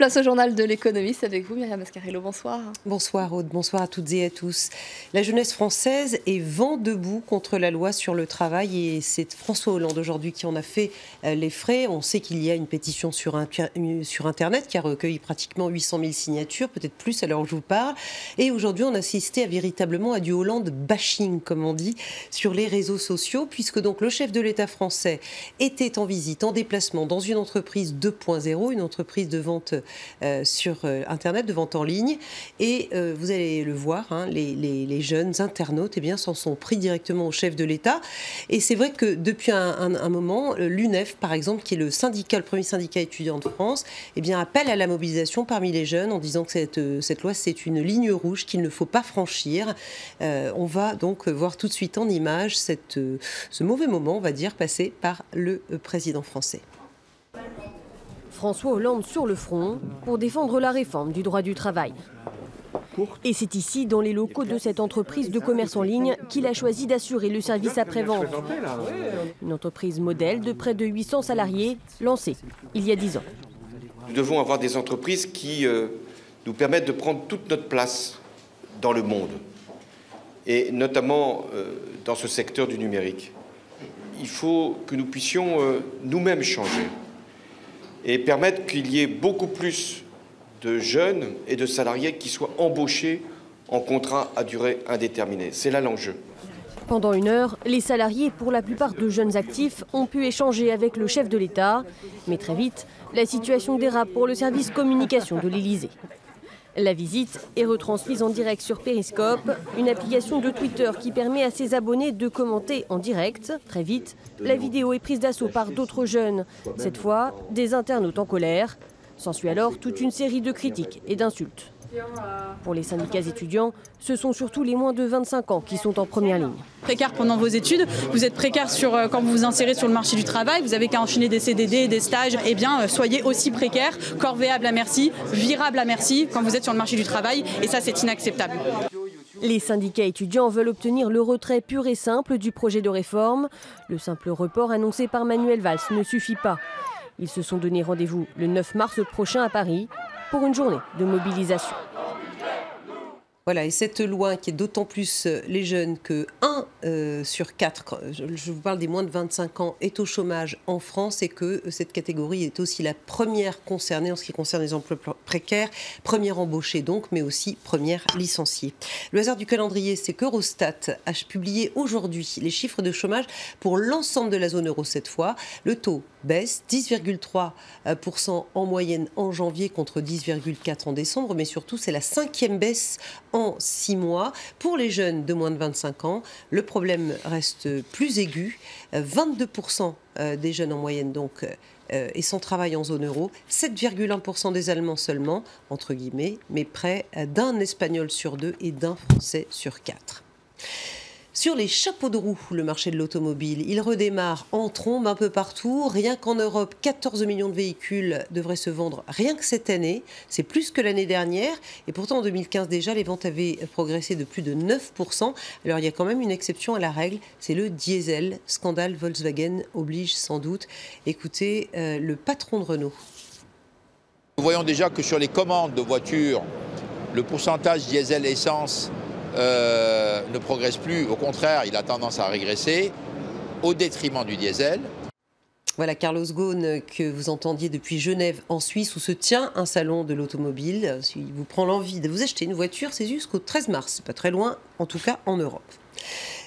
Place au journal de l'économie, c'est avec vous Myriam Mascarello, bonsoir. Bonsoir Aude, bonsoir à toutes et à tous. La jeunesse française est vent debout contre la loi sur le travail et c'est François Hollande aujourd'hui qui en a fait les frais. On sait qu'il y a une pétition sur Internet qui a recueilli pratiquement 800 000 signatures, peut-être plus à l'heure où je vous parle. Et aujourd'hui, on assistait véritablement à du Hollande bashing, comme on dit, sur les réseaux sociaux, puisque donc le chef de l'État français était en visite, en déplacement dans une entreprise 2.0, une entreprise de vente sur Internet, de vente en ligne. Et vous allez le voir, hein, les jeunes internautes s'en sont pris directement au chef de l'État. Et c'est vrai que depuis un moment, l'UNEF, par exemple, qui est le premier syndicat étudiant de France, appelle à la mobilisation parmi les jeunes en disant que cette loi, c'est une ligne rouge qu'il ne faut pas franchir. On va donc voir tout de suite en images ce mauvais moment, on va dire, passé par le président français. François Hollande sur le front pour défendre la réforme du droit du travail. Et c'est ici, dans les locaux de cette entreprise de commerce en ligne, qu'il a choisi d'assurer le service après-vente. Une entreprise modèle de près de 800 salariés, lancée il y a 10 ans. Nous devons avoir des entreprises qui nous permettent de prendre toute notre place dans le monde, et notamment dans ce secteur du numérique. Il faut que nous puissions nous-mêmes changer et permettre qu'il y ait beaucoup plus de jeunes et de salariés qui soient embauchés en contrat à durée indéterminée. C'est là l'enjeu. Pendant 1 heure, les salariés, pour la plupart de jeunes actifs, ont pu échanger avec le chef de l'État. Mais très vite, la situation dérape pour le service communication de l'Élysée. La visite est retransmise en direct sur Periscope, une application de Twitter qui permet à ses abonnés de commenter en direct. Très vite, la vidéo est prise d'assaut par d'autres jeunes, cette fois des internautes en colère. S'ensuit alors toute une série de critiques et d'insultes. Pour les syndicats étudiants, ce sont surtout les moins de 25 ans qui sont en première ligne. Précaire pendant vos études, vous êtes précaire quand vous vous insérez sur le marché du travail, vous n'avez qu'à enchaîner des CDD et des stages, soyez aussi précaire, corvéable à merci, virable à merci quand vous êtes sur le marché du travail, et ça c'est inacceptable. Les syndicats étudiants veulent obtenir le retrait pur et simple du projet de réforme. Le simple report annoncé par Manuel Valls ne suffit pas. Ils se sont donné rendez-vous le 9 mars prochain à Paris pour une journée de mobilisation. Voilà, et cette loi qui est d'autant plus les jeunes que 1 sur 4, je vous parle des moins de 25 ans, est au chômage en France et que cette catégorie est aussi la première concernée en ce qui concerne les emplois précaires, première embauchée donc, mais aussi première licenciée. Le hasard du calendrier, c'est qu'Eurostat a publié aujourd'hui les chiffres de chômage pour l'ensemble de la zone euro cette fois. Le taux baisse, 10,3% en moyenne en janvier contre 10,4% en décembre, mais surtout c'est la 5e baisse en 6 mois. Pour les jeunes de moins de 25 ans, le problème reste plus aigu. 22% des jeunes en moyenne donc et sans travail en zone euro, 7,1% des Allemands seulement, entre guillemets, mais près d'un Espagnol sur 2 et d'un Français sur 4. Sur les chapeaux de roue, le marché de l'automobile, il redémarre en trombe un peu partout. Rien qu'en Europe, 14 millions de véhicules devraient se vendre rien que cette année. C'est plus que l'année dernière. Et pourtant, en 2015 déjà, les ventes avaient progressé de plus de 9%. Alors, il y a quand même une exception à la règle, c'est le diesel. Scandale Volkswagen oblige sans doute. Écoutez le patron de Renault. Nous voyons déjà que sur les commandes de voitures, le pourcentage diesel-essence ne progresse plus, au contraire, il a tendance à régresser au détriment du diesel. Voilà Carlos Ghosn que vous entendiez depuis Genève en Suisse où se tient un salon de l'automobile. S'il vous prend l'envie de vous acheter une voiture, c'est jusqu'au 13 mars, c'est pas très loin, en tout cas en Europe.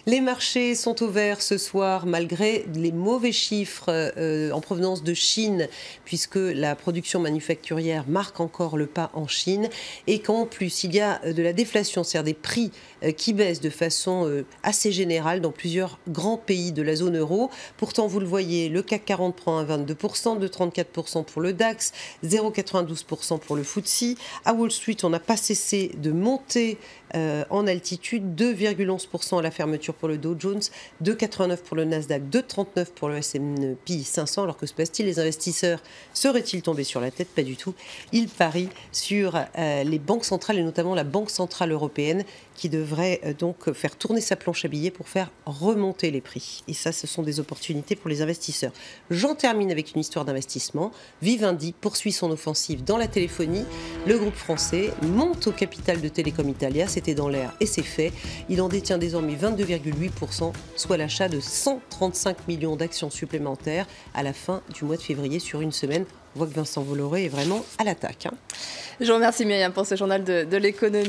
Les marchés sont ouverts ce soir malgré les mauvais chiffres en provenance de Chine, puisque la production manufacturière marque encore le pas en Chine et qu'en plus il y a de la déflation, c'est-à-dire des prix qui baissent de façon assez générale dans plusieurs grands pays de la zone euro. Pourtant, vous le voyez, le CAC 40 prend un 22%, 2,34% pour le DAX, 0,92% pour le FTSE. À Wall Street, on n'a pas cessé de monter en altitude, 2,11% à la fermeture pour le Dow Jones, 2,89 pour le Nasdaq, 2,39 pour le S&P 500. Alors que se passe-t-il? Les investisseurs seraient-ils tombés sur la tête? Pas du tout. Ils parient sur les banques centrales et notamment la Banque centrale européenne qui devrait donc faire tourner sa planche à billets pour faire remonter les prix. Et ça, ce sont des opportunités pour les investisseurs. J'en termine avec une histoire d'investissement. Vivendi poursuit son offensive dans la téléphonie. Le groupe français monte au capital de Telecom Italia. C'était dans l'air et c'est fait. Il en détient désormais 22,8%, soit l'achat de 135 millions d'actions supplémentaires à la fin du mois de février sur une semaine. On voit que Vincent Bolloré est vraiment à l'attaque. Je vous remercie Myriam pour ce journal de l'économie.